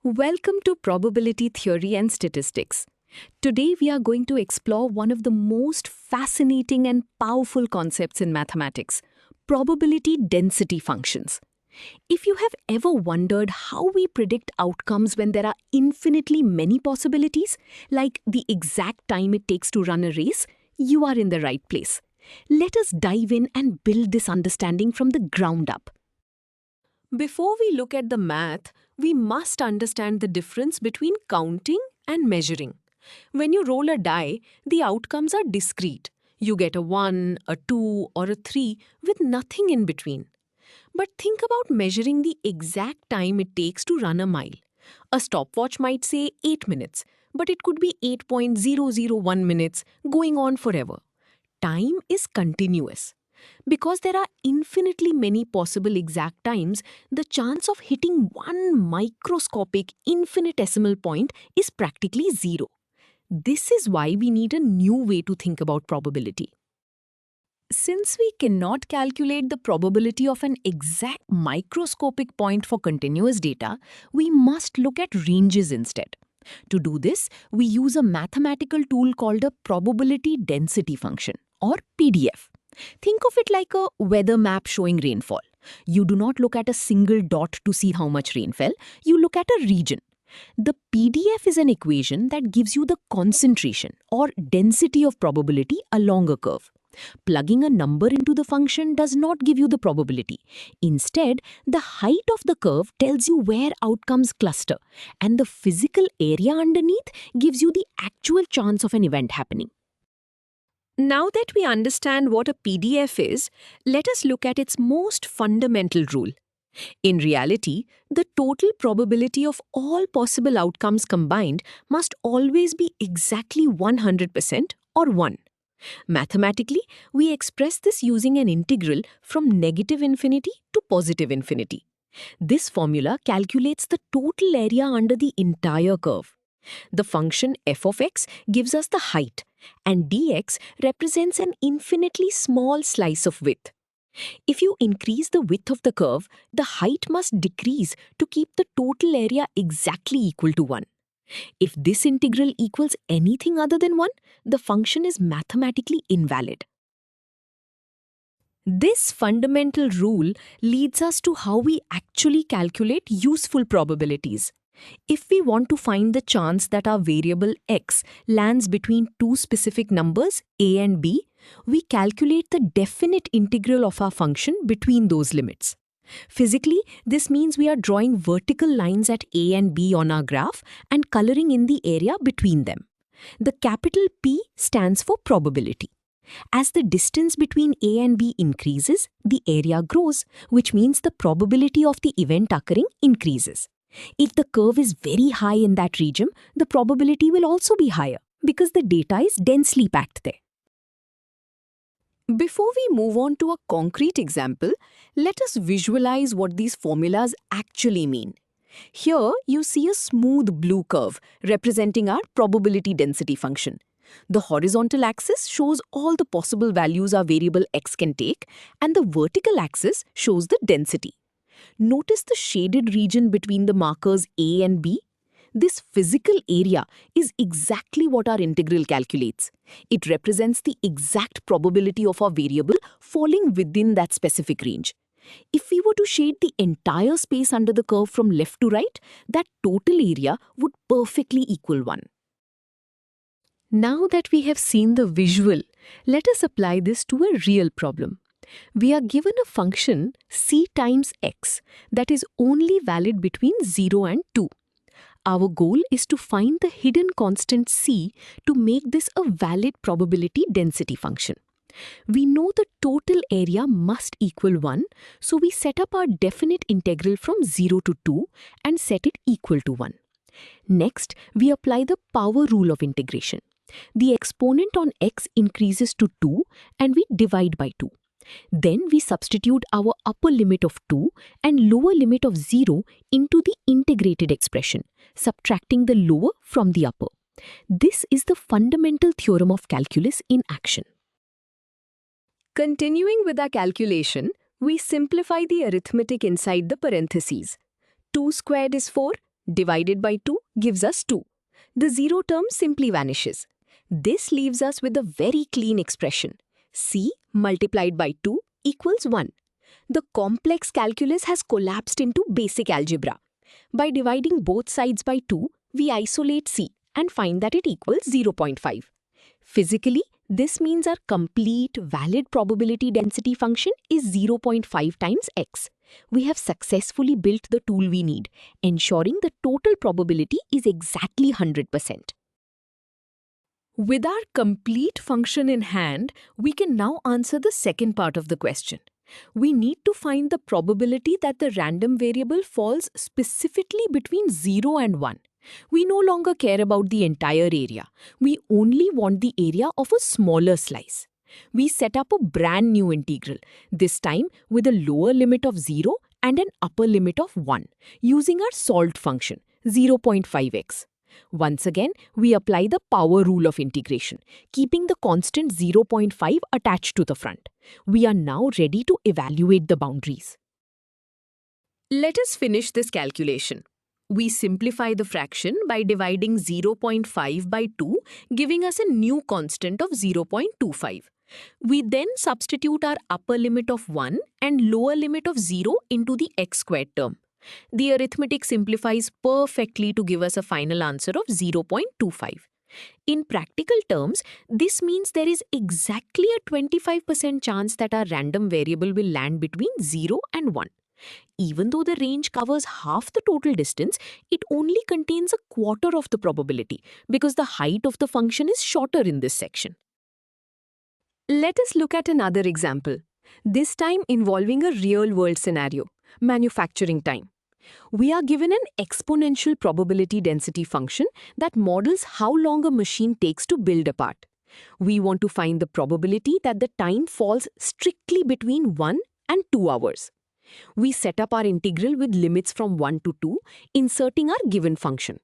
Welcome to Probability Theory and Statistics. Today we are going to explore one of the most fascinating and powerful concepts in mathematics, probability density functions. If you have ever wondered how we predict outcomes when there are infinitely many possibilities, like the exact time it takes to run a race, you are in the right place. Let us dive in and build this understanding from the ground up. Before we look at the math, we must understand the difference between counting and measuring. When you roll a die, the outcomes are discrete. You get a 1, a 2, or a 3 with nothing in between. But think about measuring the exact time it takes to run a mile. A stopwatch might say 8 minutes, but it could be 8.001 minutes, going on forever. Time is continuous. Because there are infinitely many possible exact times, the chance of hitting one microscopic infinitesimal point is practically zero. This is why we need a new way to think about probability. Since we cannot calculate the probability of an exact microscopic point for continuous data, we must look at ranges instead. To do this, we use a mathematical tool called a probability density function, or PDF. Think of it like a weather map showing rainfall. You do not look at a single dot to see how much rain fell, you look at a region. The PDF is an equation that gives you the concentration or density of probability along a curve. Plugging a number into the function does not give you the probability. Instead, the height of the curve tells you where outcomes cluster, and the physical area underneath gives you the actual chance of an event happening. Now that we understand what a PDF is, let us look at its most fundamental rule. In reality, the total probability of all possible outcomes combined must always be exactly 100% or 1. Mathematically, we express this using an integral from negative infinity to positive infinity. This formula calculates the total area under the entire curve. The function f of x gives us the height, and dx represents an infinitely small slice of width. If you increase the width of the curve, the height must decrease to keep the total area exactly equal to 1. If this integral equals anything other than 1, the function is mathematically invalid. This fundamental rule leads us to how we actually calculate useful probabilities. If we want to find the chance that our variable x lands between two specific numbers, a and b, we calculate the definite integral of our function between those limits. Physically, this means we are drawing vertical lines at a and b on our graph and coloring in the area between them. The capital P stands for probability. As the distance between A and B increases, the area grows, which means the probability of the event occurring increases. If the curve is very high in that region, the probability will also be higher because the data is densely packed there. Before we move on to a concrete example, let us visualize what these formulas actually mean. Here, you see a smooth blue curve representing our probability density function. The horizontal axis shows all the possible values our variable x can take, and the vertical axis shows the density. Notice the shaded region between the markers A and B? This physical area is exactly what our integral calculates. It represents the exact probability of our variable falling within that specific range. If we were to shade the entire space under the curve from left to right, that total area would perfectly equal 1. Now that we have seen the visual, let us apply this to a real problem. We are given a function c times x that is only valid between 0 and 2. Our goal is to find the hidden constant c to make this a valid probability density function. We know the total area must equal 1, so we set up our definite integral from 0 to 2 and set it equal to 1. Next, we apply the power rule of integration. The exponent on x increases to 2 and we divide by 2. Then we substitute our upper limit of 2 and lower limit of 0 into the integrated expression, subtracting the lower from the upper. This is the fundamental theorem of calculus in action. Continuing with our calculation, we simplify the arithmetic inside the parentheses. 2 squared is 4, divided by 2 gives us 2. The 0 term simply vanishes. This leaves us with a very clean expression. C multiplied by 2 equals 1. The complex calculus has collapsed into basic algebra. By dividing both sides by 2, we isolate C and find that it equals 0.5. Physically, this means our complete valid probability density function is 0.5 times x. We have successfully built the tool we need, ensuring the total probability is exactly 100%. With our complete function in hand, we can now answer the second part of the question. We need to find the probability that the random variable falls specifically between 0 and 1. We no longer care about the entire area. We only want the area of a smaller slice. We set up a brand new integral, this time with a lower limit of 0 and an upper limit of 1, using our solved function, 0.5x. Once again, we apply the power rule of integration, keeping the constant 0.5 attached to the front. We are now ready to evaluate the boundaries. Let us finish this calculation. We simplify the fraction by dividing 0.5 by 2, giving us a new constant of 0.25. We then substitute our upper limit of 1 and lower limit of 0 into the x squared term. The arithmetic simplifies perfectly to give us a final answer of 0.25. In practical terms, this means there is exactly a 25% chance that our random variable will land between 0 and 1. Even though the range covers half the total distance, it only contains a quarter of the probability because the height of the function is shorter in this section. Let us look at another example, this time involving a real-world scenario, manufacturing time. We are given an exponential probability density function that models how long a machine takes to build a part. We want to find the probability that the time falls strictly between 1 and 2 hours. We set up our integral with limits from 1 to 2, inserting our given function.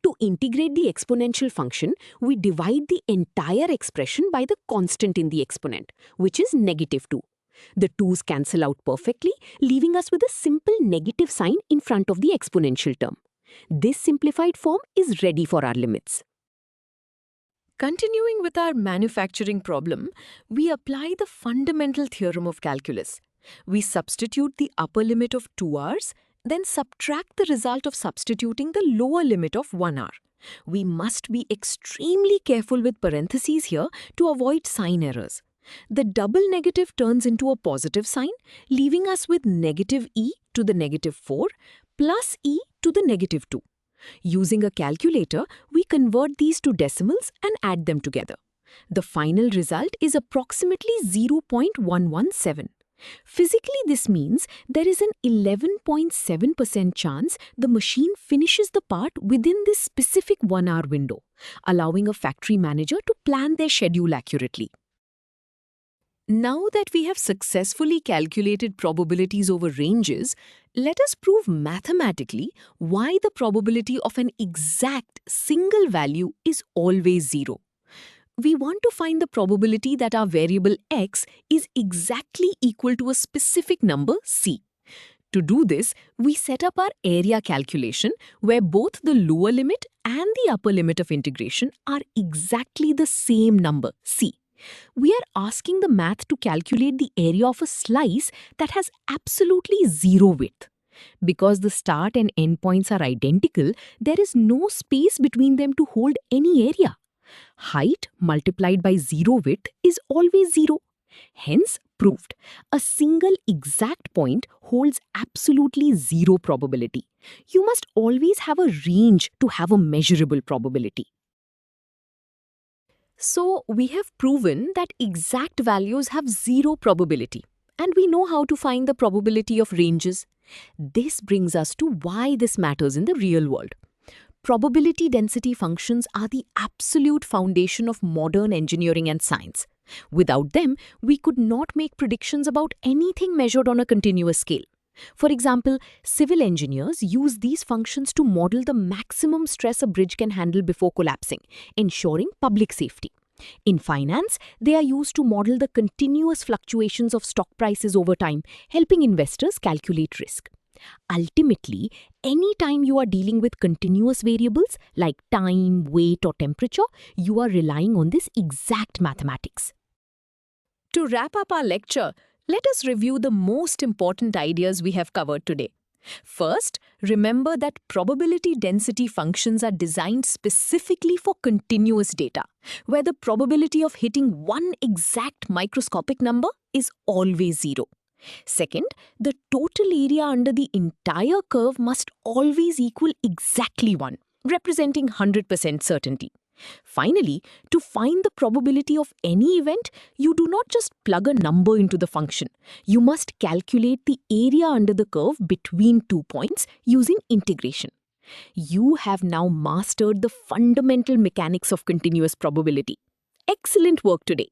To integrate the exponential function, we divide the entire expression by the constant in the exponent, which is -2. The 2's cancel out perfectly, leaving us with a simple negative sign in front of the exponential term. This simplified form is ready for our limits. Continuing with our manufacturing problem, we apply the fundamental theorem of calculus. We substitute the upper limit of 2 hours, then subtract the result of substituting the lower limit of 1 hour. We must be extremely careful with parentheses here to avoid sign errors. The double negative turns into a positive sign, leaving us with negative e to the -4 plus e to the -2. Using a calculator, we convert these to decimals and add them together. The final result is approximately 0.117. Physically, this means there is an 11.7% chance the machine finishes the part within this specific 1-hour window, allowing a factory manager to plan their schedule accurately. Now that we have successfully calculated probabilities over ranges, let us prove mathematically why the probability of an exact single value is always 0. We want to find the probability that our variable x is exactly equal to a specific number c. To do this, we set up our area calculation where both the lower limit and the upper limit of integration are exactly the same number c. We are asking the math to calculate the area of a slice that has absolutely 0 width. Because the start and end points are identical, there is no space between them to hold any area. Height multiplied by 0 width is always 0. Hence, proved, a single exact point holds absolutely 0 probability. You must always have a range to have a measurable probability. So, we have proven that exact values have 0 probability, and we know how to find the probability of ranges. This brings us to why this matters in the real world. Probability density functions are the absolute foundation of modern engineering and science. Without them, we could not make predictions about anything measured on a continuous scale. For example, civil engineers use these functions to model the maximum stress a bridge can handle before collapsing, ensuring public safety. In finance, they are used to model the continuous fluctuations of stock prices over time, helping investors calculate risk. Ultimately, anytime you are dealing with continuous variables like time, weight, or temperature, you are relying on this exact mathematics. To wrap up our lecture, let us review the most important ideas we have covered today. First, remember that probability density functions are designed specifically for continuous data, where the probability of hitting one exact microscopic number is always zero. Second, the total area under the entire curve must always equal exactly 1, representing 100% certainty. Finally, to find the probability of any event, you do not just plug a number into the function. You must calculate the area under the curve between 2 points using integration. You have now mastered the fundamental mechanics of continuous probability. Excellent work today.